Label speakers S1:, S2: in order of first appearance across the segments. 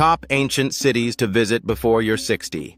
S1: Top ancient cities to visit before you're 60.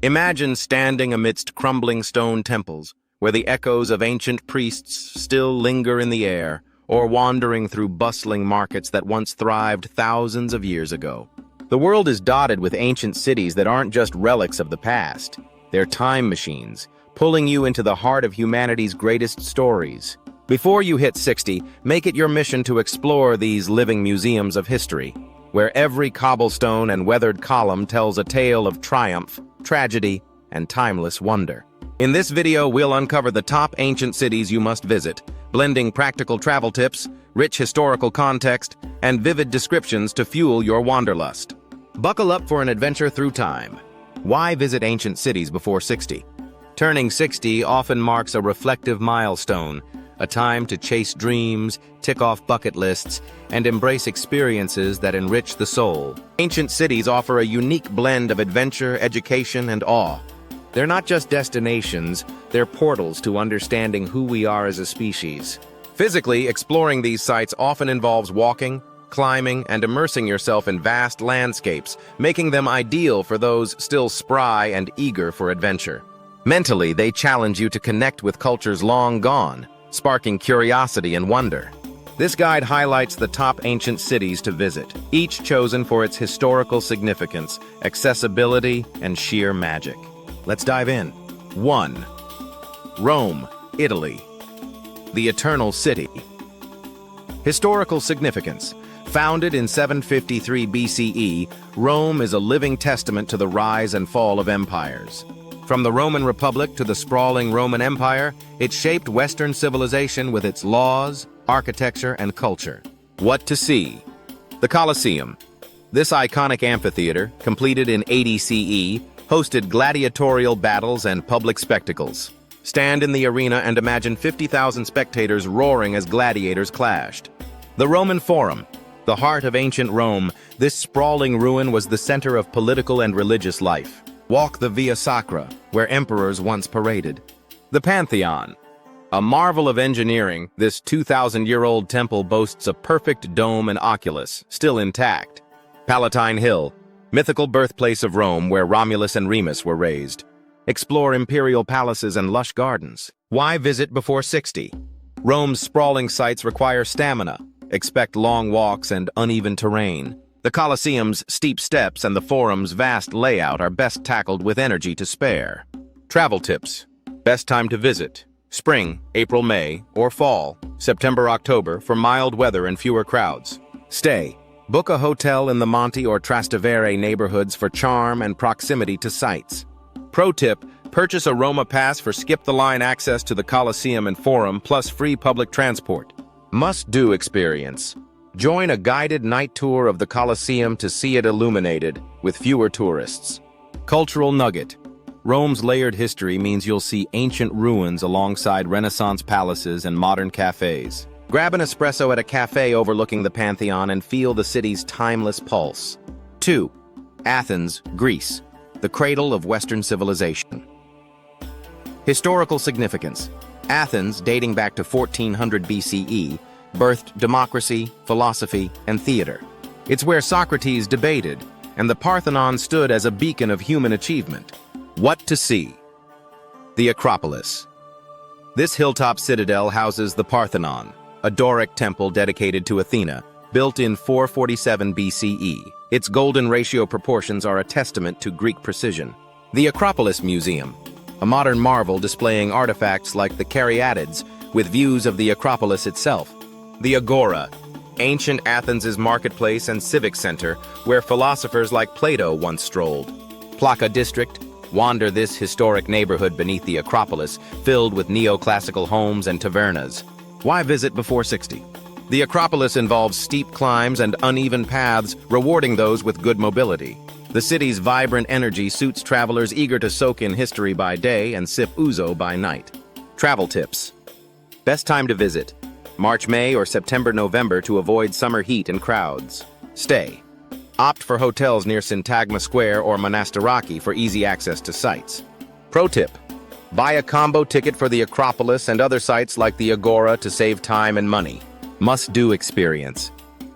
S1: Imagine standing amidst crumbling stone temples, where the echoes of ancient priests still linger in the air, or wandering through bustling markets that once thrived thousands of years ago. The world is dotted with ancient cities that aren't just relics of the past. They're time machines, pulling you into the heart of humanity's greatest stories. Before you hit 60, make it your mission to explore these living museums of history, where every cobblestone and weathered column tells a tale of triumph, tragedy, and timeless wonder. In this video, we'll uncover the top ancient cities you must visit, blending practical travel tips, rich historical context, and vivid descriptions to fuel your wanderlust. Buckle up for an adventure through time. Why visit ancient cities before 60? Turning 60 often marks a reflective milestone, a time to chase dreams, tick off bucket lists, and embrace experiences that enrich the soul. Ancient cities offer a unique blend of adventure, education, and awe. They're not just destinations, they're portals to understanding who we are as a species. Physically, exploring these sites often involves walking, climbing, and immersing yourself in vast landscapes, making them ideal for those still spry and eager for adventure. Mentally, they challenge you to connect with cultures long gone, sparking curiosity and wonder. This guide highlights the top ancient cities to visit, each chosen for its historical significance, accessibility, and sheer magic. Let's dive in. 1. Rome, Italy. The Eternal City. Historical significance. Founded in 753 BCE, Rome is a living testament to the rise and fall of empires. From the Roman Republic to the sprawling Roman Empire, it shaped Western civilization with its laws, architecture, and culture. What to see? The Colosseum. This iconic amphitheater, completed in 80 CE, hosted gladiatorial battles and public spectacles. Stand in the arena and imagine 50,000 spectators roaring as gladiators clashed. The Roman Forum. The heart of ancient Rome, this sprawling ruin was the center of political and religious life. Walk the Via Sacra, where emperors once paraded. The Pantheon. A marvel of engineering, this 2,000-year-old temple boasts a perfect dome and oculus, still intact. Palatine Hill. Mythical birthplace of Rome where Romulus and Remus were raised. Explore imperial palaces and lush gardens. Why visit before 60? Rome's sprawling sites require stamina. Expect long walks and uneven terrain. The Colosseum's steep steps and the Forum's vast layout are best tackled with energy to spare. Travel tips. Best time to visit. Spring, April, May, or fall, September, October, for mild weather and fewer crowds. Stay. Book a hotel in the Monte or Trastevere neighborhoods for charm and proximity to sites. Pro tip, purchase a Roma pass for skip-the-line access to the Colosseum and Forum, plus free public transport. Must-do experience. Join a guided night tour of the Colosseum to see it illuminated, with fewer tourists. Cultural nugget. Rome's layered history means you'll see ancient ruins alongside Renaissance palaces and modern cafes. Grab an espresso at a cafe overlooking the Pantheon and feel the city's timeless pulse. 2. Athens, Greece. The cradle of Western civilization. Historical significance. Athens, dating back to 1400 BCE, birthed democracy, philosophy, and theater. It's where Socrates debated, and the Parthenon stood as a beacon of human achievement. What to see? The Acropolis. This hilltop citadel houses the Parthenon, a Doric temple dedicated to Athena, built in 447 BCE. Its golden ratio proportions are a testament to Greek precision. The Acropolis Museum, a modern marvel displaying artifacts like the caryatids with views of the Acropolis itself. The Agora, ancient Athens' marketplace and civic center where philosophers like Plato once strolled. Plaka District, wander this historic neighborhood beneath the Acropolis, filled with neoclassical homes and tavernas. Why visit before 60? The Acropolis involves steep climbs and uneven paths, rewarding those with good mobility. The city's vibrant energy suits travelers eager to soak in history by day and sip ouzo by night. Travel tips. Best time to visit. March, May, or September, November to avoid summer heat and crowds. Stay. Opt for hotels near Syntagma Square or Monastiraki for easy access to sites. Pro tip. Buy a combo ticket for the Acropolis and other sites like the Agora to save time and money. Must-do experience.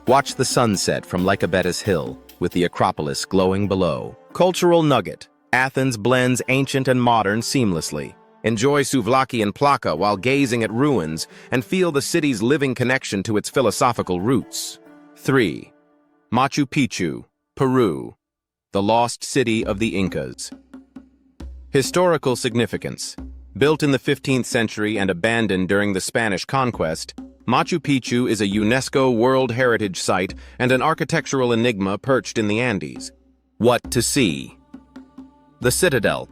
S1: Watch the sunset from Lycabettus Hill, with the Acropolis glowing below. Cultural nugget. Athens blends ancient and modern seamlessly. Enjoy souvlaki and plaka while gazing at ruins and feel the city's living connection to its philosophical roots. 3. Machu Picchu, Peru, the lost city of the Incas. Historical significance. Built in the 15th century and abandoned during the Spanish conquest, Machu Picchu is a UNESCO World Heritage Site and an architectural enigma perched in the Andes. What to see? The Citadel.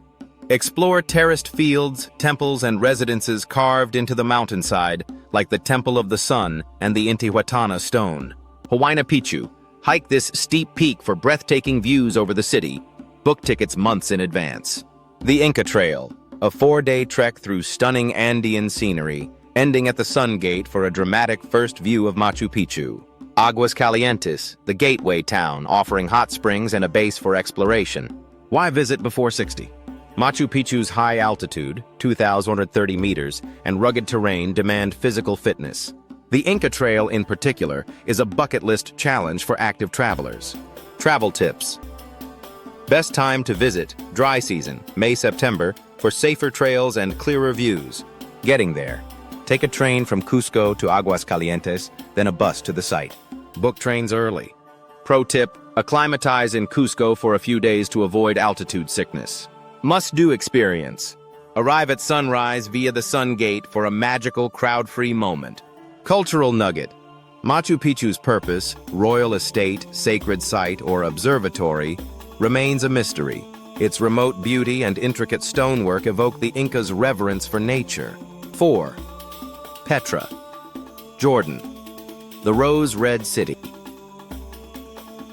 S1: Explore terraced fields, temples, and residences carved into the mountainside, like the Temple of the Sun and the Intihuatana Stone. Huayna Picchu. Hike this steep peak for breathtaking views over the city. Book tickets months in advance. The Inca Trail. A 4-day trek through stunning Andean scenery, ending at the Sun Gate for a dramatic first view of Machu Picchu. Aguas Calientes, the gateway town, offering hot springs and a base for exploration. Why visit before 60? Machu Picchu's high altitude, 2,130 meters, and rugged terrain demand physical fitness. The Inca Trail, in particular, is a bucket list challenge for active travelers. Travel tips. Best time to visit, dry season, May-September, for safer trails and clearer views. Getting there. Take a train from Cusco to Aguas Calientes, then a bus to the site. Book trains early. Pro tip, acclimatize in Cusco for a few days to avoid altitude sickness. Must-do experience. Arrive at sunrise via the Sun Gate for a magical, crowd-free moment. Cultural nugget. Machu Picchu's purpose, royal estate, sacred site, or observatory, remains a mystery. Its remote beauty and intricate stonework evoke the Incas' reverence for nature. 4. Petra, Jordan, the Rose-Red City.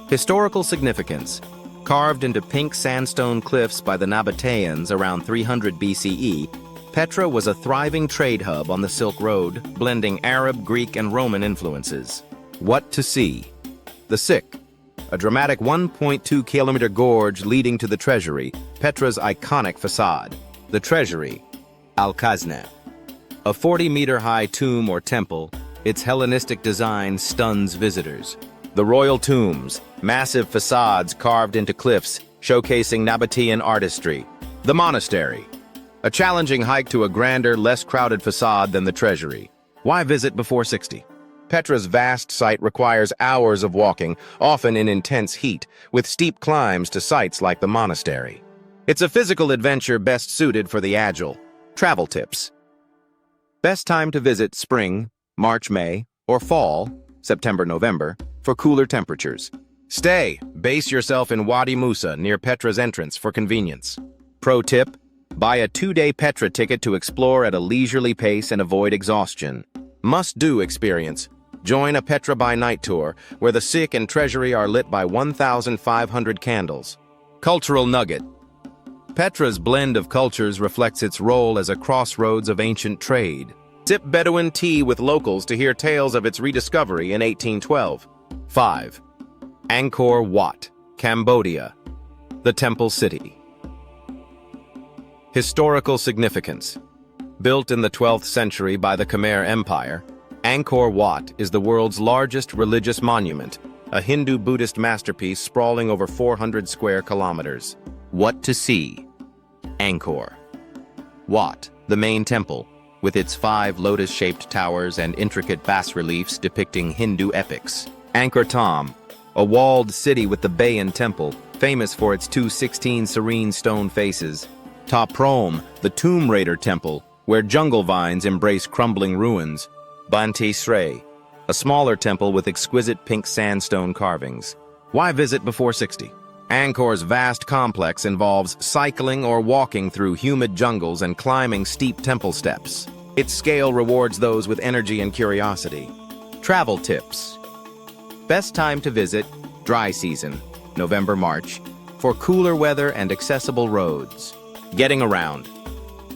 S1: Historical significance. Carved into pink sandstone cliffs by the Nabateans around 300 BCE, Petra was a thriving trade hub on the Silk Road, blending Arab, Greek, and Roman influences. What to see? The Sick, a dramatic 1.2-kilometer gorge leading to the Treasury, Petra's iconic facade. The Treasury, Al-Khazna, a 40-meter-high tomb or temple. Its Hellenistic design stuns visitors. The Royal Tombs, massive facades carved into cliffs, showcasing Nabatean artistry. The Monastery, a challenging hike to a grander, less crowded facade than the Treasury. Why visit before 60? Petra's vast site requires hours of walking, often in intense heat, with steep climbs to sites like the Monastery. It's a physical adventure best suited for the agile. Travel tips. Best time to visit spring, March, May, or fall, September, November, for cooler temperatures. Base yourself in Wadi Musa near Petra's entrance for convenience. Pro tip, buy a 2-day Petra ticket to explore at a leisurely pace and avoid exhaustion. Must-do experience. Join a Petra by night tour, where the sick and treasury are lit by 1,500 candles. Cultural nugget. Petra's blend of cultures reflects its role as a crossroads of ancient trade. Sip Bedouin tea with locals to hear tales of its rediscovery in 1812. 5. Angkor Wat, Cambodia, the Temple City. Historical significance. Built in the 12th century by the Khmer Empire, Angkor Wat is the world's largest religious monument, a Hindu-Buddhist masterpiece sprawling over 400 square kilometers. What to see? Angkor Wat, the main temple, with its 5 lotus-shaped towers and intricate bas-reliefs depicting Hindu epics. Angkor Thom, a walled city with the Bayon Temple, famous for its 2 16 serene stone faces. Ta Prohm, the Tomb Raider Temple, where jungle vines embrace crumbling ruins. Banteay Srey, a smaller temple with exquisite pink sandstone carvings. Why visit before 60? Angkor's vast complex involves cycling or walking through humid jungles and climbing steep temple steps. Its scale rewards those with energy and curiosity. Travel tips. Best time to visit, dry season, November-March, for cooler weather and accessible roads. Getting around.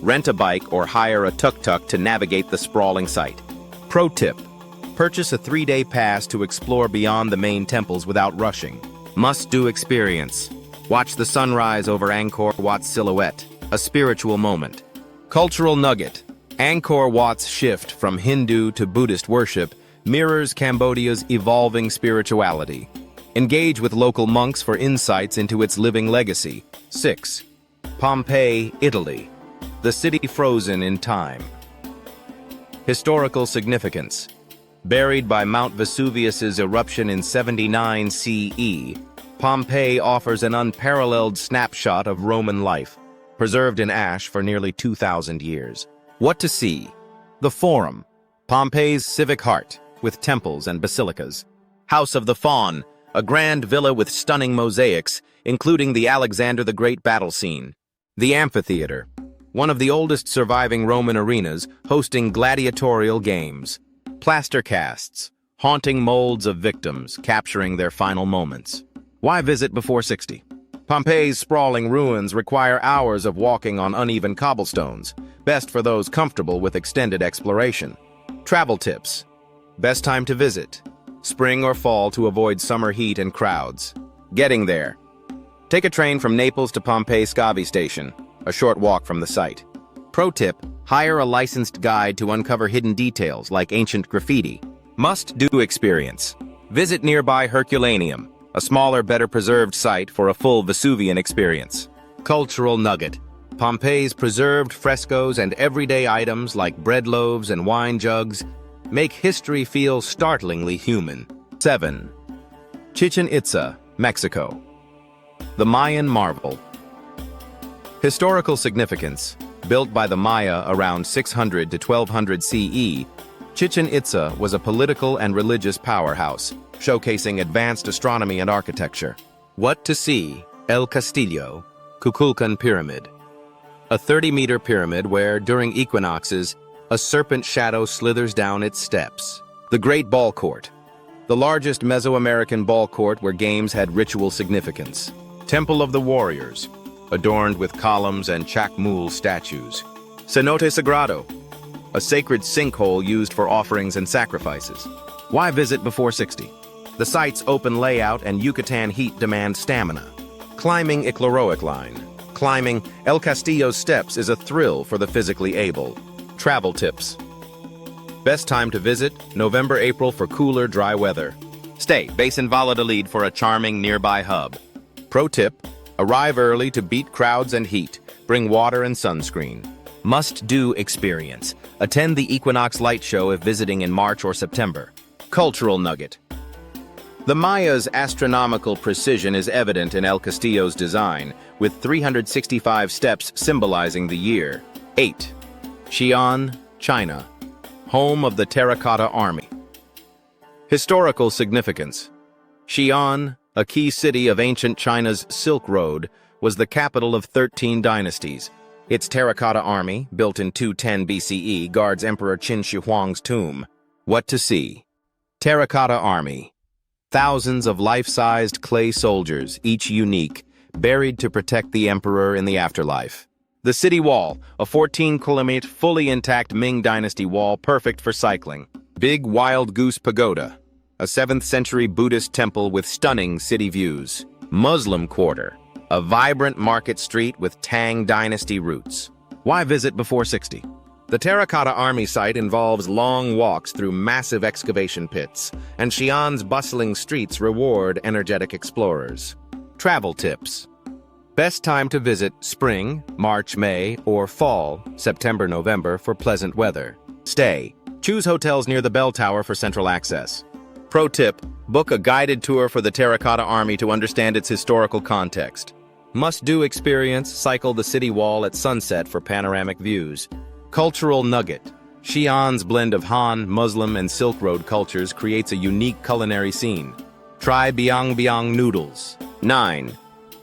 S1: Rent a bike or hire a tuk-tuk to navigate the sprawling site. Pro tip. Purchase a 3-day pass to explore beyond the main temples without rushing. Must-do experience. Watch the sunrise over Angkor Wat's silhouette, a spiritual moment. Cultural nugget. Angkor Wat's shift from Hindu to Buddhist worship mirrors Cambodia's evolving spirituality. Engage with local monks for insights into its living legacy. 6. Pompeii, Italy. The city frozen in time. Historical significance. Buried by Mount Vesuvius's eruption in 79 CE, Pompeii offers an unparalleled snapshot of Roman life, preserved in ash for nearly 2,000 years. What to see? The Forum, Pompeii's civic heart, with temples and basilicas. House of the Faun, a grand villa with stunning mosaics, including the Alexander the Great battle scene. The Amphitheater, one of the oldest surviving Roman arenas, hosting gladiatorial games. Plaster casts, haunting molds of victims, capturing their final moments. Why visit before 60? Pompeii's sprawling ruins require hours of walking on uneven cobblestones, best for those comfortable with extended exploration. Travel tips. Best time to visit: spring or fall to avoid summer heat and crowds. Getting there. Take a train from Naples to Pompeii Scavi Station, a short walk from the site. Pro tip: hire a licensed guide to uncover hidden details like ancient graffiti. Must-do experience. Visit nearby Herculaneum, a smaller, better-preserved site for a full Vesuvian experience. Cultural nugget. Pompeii's preserved frescoes and everyday items like bread loaves and wine jugs make history feel startlingly human. 7. Chichen Itza, Mexico. The Mayan marvel. Historical significance. Built by the Maya around 600 to 1200 CE, Chichen Itza was a political and religious powerhouse, showcasing advanced astronomy and architecture. What to see? El Castillo, Kukulkan Pyramid. A 30-meter pyramid where, during equinoxes, a serpent shadow slithers down its steps. The Great Ball Court, the largest Mesoamerican ball court where games had ritual significance. Temple of the Warriors, adorned with columns and Chacmul statues. Cenote Sagrado, a sacred sinkhole used for offerings and sacrifices. Why visit before 60? The site's open layout and Yucatan heat demand stamina. Climbing Ichloroic Line. Climbing El Castillo's steps is a thrill for the physically able. Travel tips. Best time to visit: November-April for cooler, dry weather. Stay base in Valladolid for a charming nearby hub. Pro tip: arrive early to beat crowds and heat. Bring water and sunscreen. Must-do experience. Attend the Equinox Light Show if visiting in March or September. Cultural nugget. The Maya's astronomical precision is evident in El Castillo's design, with 365 steps symbolizing the year. 8. Xi'an, China. Home of the Terracotta Army. Historical significance. Xi'an, a key city of ancient China's Silk Road, was the capital of 13 dynasties. Its Terracotta Army, built in 210 BCE, guards Emperor Qin Shi Huang's tomb. What to see? Terracotta Army. Thousands of life-sized clay soldiers, each unique, buried to protect the emperor in the afterlife. The city wall, a 14-kilometer fully intact Ming Dynasty wall perfect for cycling. Big Wild Goose Pagoda, a 7th-century Buddhist temple with stunning city views. Muslim Quarter, a vibrant market street with Tang Dynasty roots. Why visit before 60? The Terracotta Army site involves long walks through massive excavation pits, and Xi'an's bustling streets reward energetic explorers. Travel tips. Best time to visit: spring, March, May, or fall, September, November, for pleasant weather. Stay. Choose hotels near the bell tower for central access. Pro tip: book a guided tour for the Terracotta Army to understand its historical context. Must-do experience: cycle the city wall at sunset for panoramic views. Cultural nugget. Xi'an's blend of Han, Muslim, and Silk Road cultures creates a unique culinary scene. Try biang biang noodles. 9.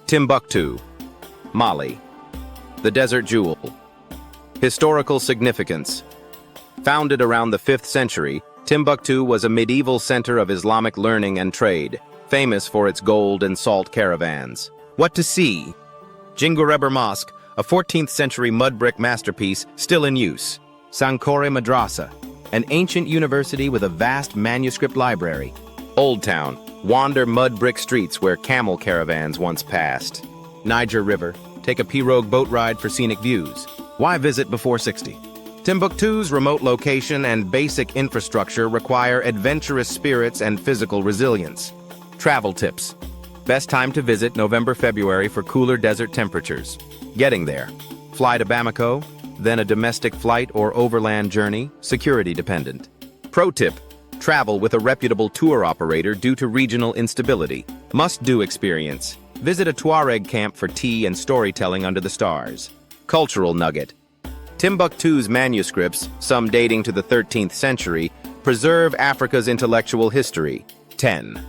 S1: Timbuktu, Mali. The Desert Jewel. Historical significance. Founded around the 5th century, Timbuktu was a medieval center of Islamic learning and trade, famous for its gold and salt caravans. What to see? Jingureber Mosque, a 14th-century mud brick masterpiece still in use. Sankore Madrasa, an ancient university with a vast manuscript library. Old Town, wander mud brick streets where camel caravans once passed. Niger River, take a pirogue boat ride for scenic views. Why visit before 60? Timbuktu's remote location and basic infrastructure require adventurous spirits and physical resilience. Travel tips. Best time to visit November-February for cooler desert temperatures. Getting there. Fly to Bamako, then a domestic flight or overland journey, security dependent. Pro tip. Travel with a reputable tour operator due to regional instability. Must-do experience. Visit a Tuareg camp for tea and storytelling under the stars. Cultural nugget. Timbuktu's manuscripts, some dating to the 13th century, preserve Africa's intellectual history. 10.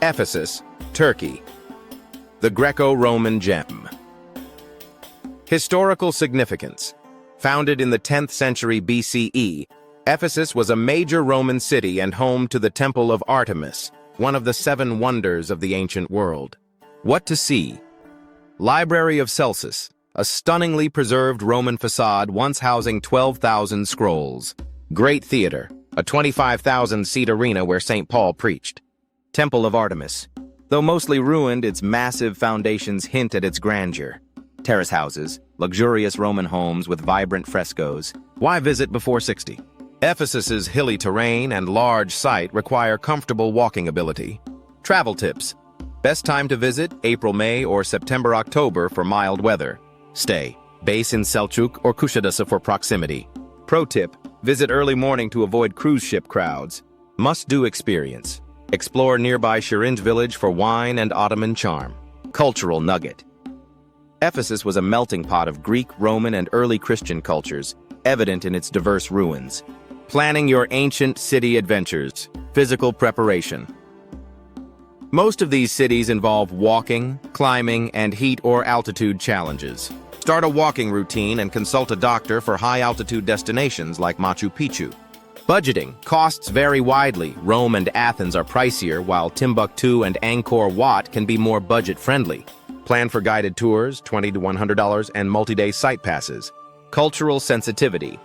S1: Ephesus, Turkey. The Greco-Roman gem. Historical significance. Founded in the 10th century BCE, Ephesus was a major Roman city and home to the Temple of Artemis, one of the 7 wonders of the ancient world. What to see? Library of Celsus, a stunningly preserved Roman facade once housing 12,000 scrolls. Great theater, a 25,000-seat arena where St. Paul preached. Temple of Artemis. Though mostly ruined, its massive foundations hint at its grandeur. Terrace houses, luxurious Roman homes with vibrant frescoes. Why visit before 60? Ephesus's hilly terrain and large site require comfortable walking ability. Travel tips. Best time to visit, April-May or September-October for mild weather. Stay. Base in Selçuk or Kuşadası for proximity. Pro tip. Visit early morning to avoid cruise ship crowds. Must-do experience. Explore nearby Şirince village for wine and Ottoman charm. Cultural nugget. Ephesus was a melting pot of Greek, Roman, and early Christian cultures, evident in its diverse ruins. Planning your ancient city adventures. Physical preparation. Most of these cities involve walking, climbing, and heat or altitude challenges. Start a walking routine and consult a doctor for high-altitude destinations like Machu Picchu. Budgeting. Costs vary widely. Rome and Athens are pricier, while Timbuktu and Angkor Wat can be more budget-friendly. Plan for guided tours, $20 to $100, and multi-day site passes. Cultural sensitivity.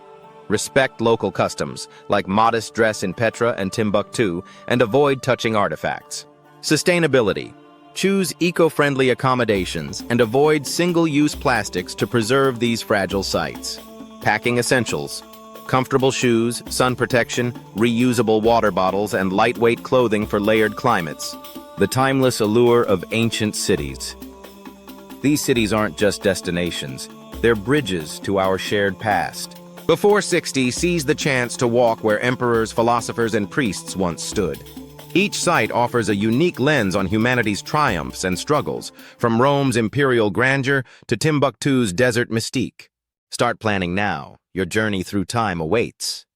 S1: Respect local customs, like modest dress in Petra and Timbuktu, and avoid touching artifacts. Sustainability. Choose eco-friendly accommodations and avoid single-use plastics to preserve these fragile sites. Packing essentials. Comfortable shoes, sun protection, reusable water bottles, and lightweight clothing for layered climates. The timeless allure of ancient cities. These cities aren't just destinations. They're bridges to our shared past. Before 60, seize the chance to walk where emperors, philosophers, and priests once stood. Each site offers a unique lens on humanity's triumphs and struggles, from Rome's imperial grandeur to Timbuktu's desert mystique. Start planning now. Your journey through time awaits.